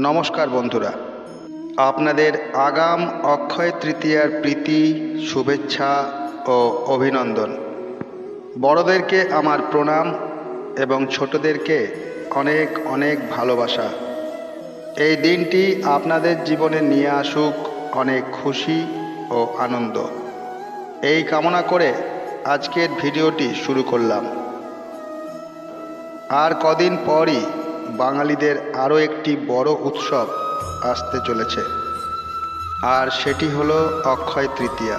নমস্কার বন্ধুরা, আপনাদের আগাম অক্ষয় তৃতীয়ার প্রীতি, শুভেচ্ছা ও অভিনন্দন। বড়দেরকে আমার প্রণাম এবং ছোটদেরকে অনেক অনেক ভালোবাসা। এই দিনটি আপনাদের জীবনে নিয়ে আসুক অনেক খুশি ও আনন্দ, এই কামনা করে আজকের ভিডিওটি শুরু করলাম। আর কদিন পরই বাঙালিদের আরও একটি বড় উৎসব আসতে চলেছে, আর সেটি হলো অক্ষয় তৃতীয়া।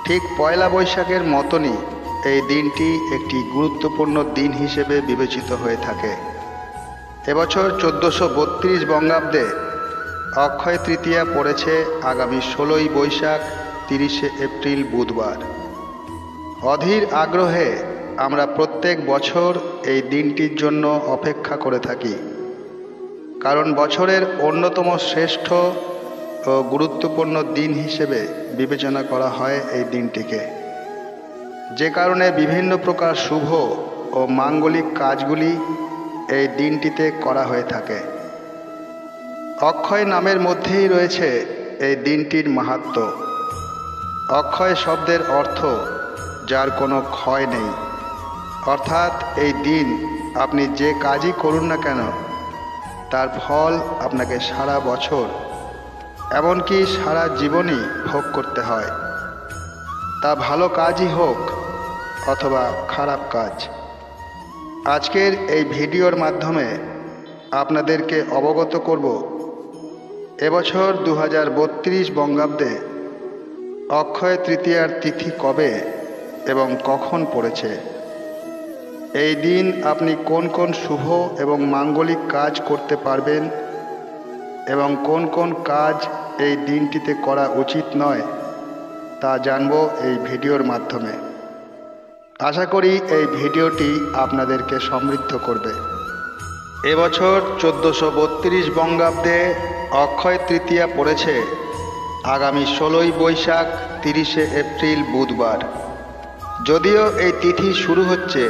ঠিক পয়লা বৈশাখের মতনই এই দিনটি একটি গুরুত্বপূর্ণ দিন হিসেবে বিবেচিত হয়ে থাকে। এবছর 1432 বঙ্গাব্দে অক্ষয় তৃতীয়া পড়েছে আগামী 16ই বৈশাখ 30শে এপ্রিল বুধবার। অধীর আগ্রহে আমরা প্রত্যেক বছর এই দিনটির জন্য অপেক্ষা করে থাকি, কারণ বছরের অন্যতম শ্রেষ্ঠ ও গুরুত্বপূর্ণ দিন হিসেবে বিবেচনা করা হয় এই দিনটিকে, যে কারণে বিভিন্ন প্রকার শুভ ও মাঙ্গলিক কাজগুলি এই দিনটিতে করা হয়ে থাকে। অক্ষয় নামের মধ্যেই রয়েছে এই দিনটির মাহাত্ম্য। অক্ষয় শব্দের অর্থ যার কোনো ক্ষয় নেই, অর্থাৎ এই দিন আপনি যে কাজই করুন না কেন তার ফল আপনাকে সারা বছর, এমনকি সারা জীবনই ভোগ করতে হয়, তা ভালো কাজই হোক অথবা খারাপ কাজ। আজকের এই ভিডিওর মাধ্যমে আপনাদেরকে অবগত করব এবছর 2032 বঙ্গাব্দে অক্ষয় তৃতীয়ার তিথি কবে এবং কখন পড়েছে। এই দিন আপনি কোন কোন শুভ এবং মাঙ্গলিক কাজ করতে পারবেন এবং কোন কোন কাজ এই দিনটিতে করা উচিত নয় তা জানব এই ভিডিওর মাধ্যমে। আশা করি এই ভিডিওটি আপনাদেরকে সমৃদ্ধ করবে। এবছর 1432 বঙ্গাব্দে অক্ষয় তৃতীয়া পড়েছে আগামী 16ই বৈশাখ 30শে এপ্রিল বুধবার। যদিও এই তিথি শুরু হচ্ছে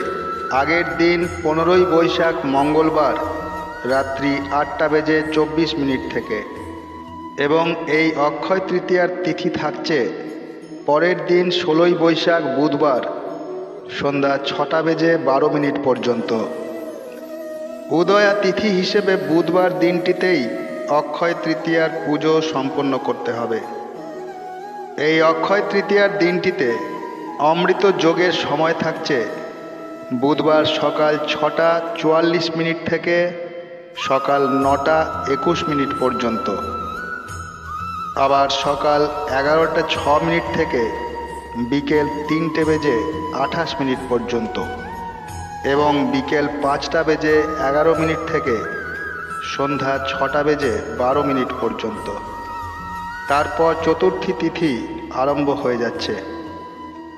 আগের দিন 15ই বৈশাখ মঙ্গলবার রাত্রি 8:24 থেকে, এবং এই অক্ষয় তৃতীয়ার তিথি থাকছে পরের দিন 16ই বৈশাখ বুধবার সন্ধ্যা 6:12 পর্যন্ত। উদয়া তিথি হিসেবে বুধবার দিনটিতেই অক্ষয় তৃতীয়ার পুজো সম্পন্ন করতে হবে। এই অক্ষয় তৃতীয়ার দিনটিতে অমৃত যোগের সময় থাকছে বুধবার সকাল 6:44 থেকে সকাল 9:21 পর্যন্ত, আবার সকাল 11:06 থেকে বিকেল 3:28 পর্যন্ত, এবং বিকেল 5:11 থেকে সন্ধ্যা 6:12 পর্যন্ত। তারপর চতুর্থী তিথি আরম্ভ হয়ে যাচ্ছে,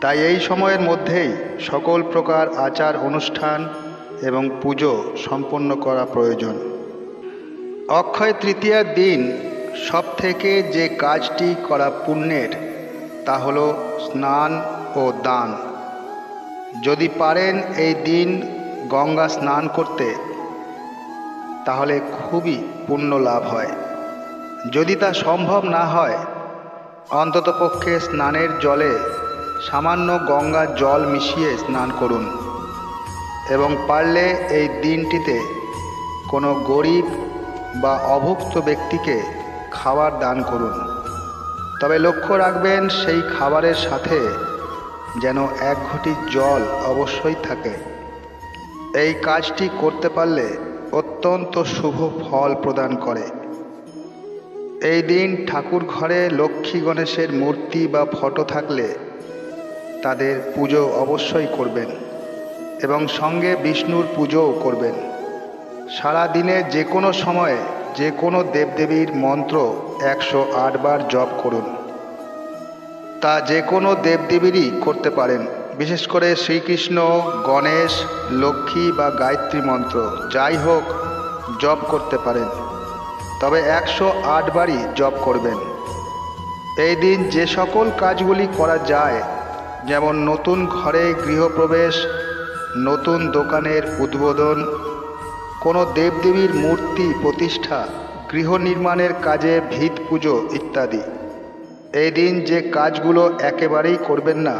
তাই এই সময়ের মধ্যেই সকল প্রকার আচার অনুষ্ঠান এবং পুজো সম্পন্ন করা প্রয়োজন। অক্ষয় তৃতীয়ার দিন সবথেকে যে কাজটি করা পুণ্যের তা হলো স্নান ও দান। যদি পারেন এই দিন গঙ্গা স্নান করতে তাহলে খুবই পুণ্য লাভ হয়। যদি তা সম্ভব না হয় অন্ততপক্ষে স্নানের জলে সামান্য গঙ্গার জল মিশিয়ে স্নান করুন, এবং পারলে এই দিনটিতে কোনো গরিব বা অভুক্ত ব্যক্তিকে খাবার দান করুন। তবে লক্ষ্য রাখবেন সেই খাবারের সাথে যেন 1 ঘটি জল অবশ্যই থাকে। এই কাজটি করতে পারলে অত্যন্ত শুভ ফল প্রদান করে। এই দিন ঠাকুর ঘরে লক্ষ্মী গণেশের মূর্তি বা ফটো থাকলে তাদের পুজো অবশ্যই করবেন, এবং সঙ্গে বিষ্ণুর পুজোও করবেন। সারা দিনে যে কোনো সময়ে যে কোনো দেবদেবীর মন্ত্র 108 বার জপ করুন। তা যে কোনো দেবদেবীরই করতে পারেন, বিশেষ করে শ্রীকৃষ্ণ, গণেশ, লক্ষ্মী বা গায়ত্রী মন্ত্র যাই হোক জপ করতে পারেন, তবে 108 বারই জপ করবেন। এই দিন যে সকল কাজগুলি করা যায়, যেমন নতুন ঘরে গৃহপ্রবেশ, নতুন দোকানের উদ্বোধন, কোনো দেবদেবীর মূর্তি প্রতিষ্ঠা, গৃহ নির্মাণের কাজে ভিত পুজো ইত্যাদি। এই দিন যে কাজগুলো একেবারেই করবেন না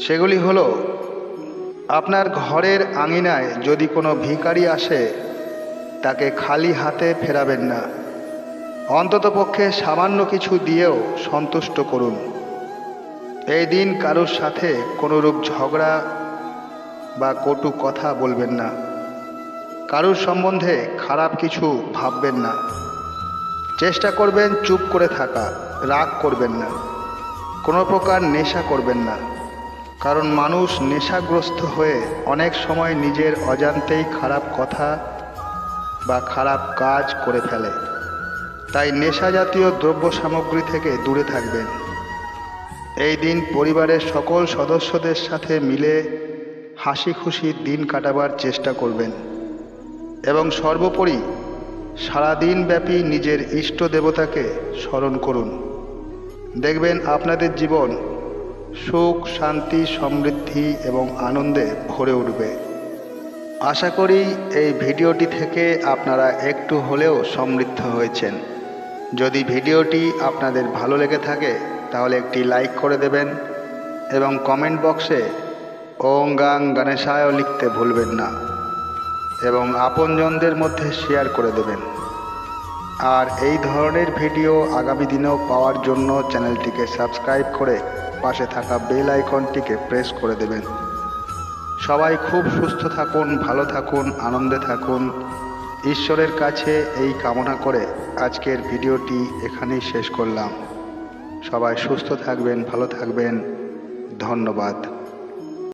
সেগুলি হলো, আপনার ঘরের আঙিনায় যদি কোনো ভিখারি আসে তাকে খালি হাতে ফেরাবেন না, অন্ততপক্ষে সামান্য কিছু দিয়েও সন্তুষ্ট করুন। এই দিন কারোর সাথে কোনোরূপ ঝগড়া বা কটু কথা বলবেন না, কারোর সম্বন্ধে খারাপ কিছু ভাববেন না। চেষ্টা করবেন চুপ করে থাকা, রাগ করবেন না, কোনো প্রকার নেশা করবেন না, কারণ মানুষ নেশাগ্রস্ত হয়ে অনেক সময় নিজের অজান্তেই খারাপ কথা বা খারাপ কাজ করে ফেলে। তাই নেশা জাতীয় দ্রব্য সামগ্রী থেকে দূরে থাকবেন। এই দিন পরিবারের সকল সদস্যদের সাথে মিলে হাসি খুশি দিন কাটাবার চেষ্টা করবেন এবং সর্বোপরি সারাদিন ব্যাপী নিজের ইষ্ট দেবতাকে স্মরণ করুন। দেখবেন আপনাদের জীবন সুখ, শান্তি, সমৃদ্ধি এবং আনন্দে ভরে উঠবে। আশা করি এই ভিডিওটি থেকে আপনারা একটু হলেও সমৃদ্ধ হয়েছেন। যদি ভিডিওটি আপনাদের ভালো লেগে থাকে তাহলে একটি লাইক করে দেবেন এবং কমেন্ট বক্সে ওং গাং গণেশায় লিখতে ভুলবেন না এবং আপনজনদের মধ্যে শেয়ার করে দেবেন। আর এই ধরনের ভিডিও আগামী দিনেও পাওয়ার জন্য চ্যানেলটিকে সাবস্ক্রাইব করে পাশে থাকা বেল আইকনটিকে প্রেস করে দেবেন। সবাই খুব সুস্থ থাকুন, ভালো থাকুন, আনন্দে থাকুন, ঈশ্বরের কাছে এই কামনা করে আজকের ভিডিওটি এখানেই শেষ করলাম। সবাই সুস্থ থাকবেন, ভালো থাকবেন। ধন্যবাদ।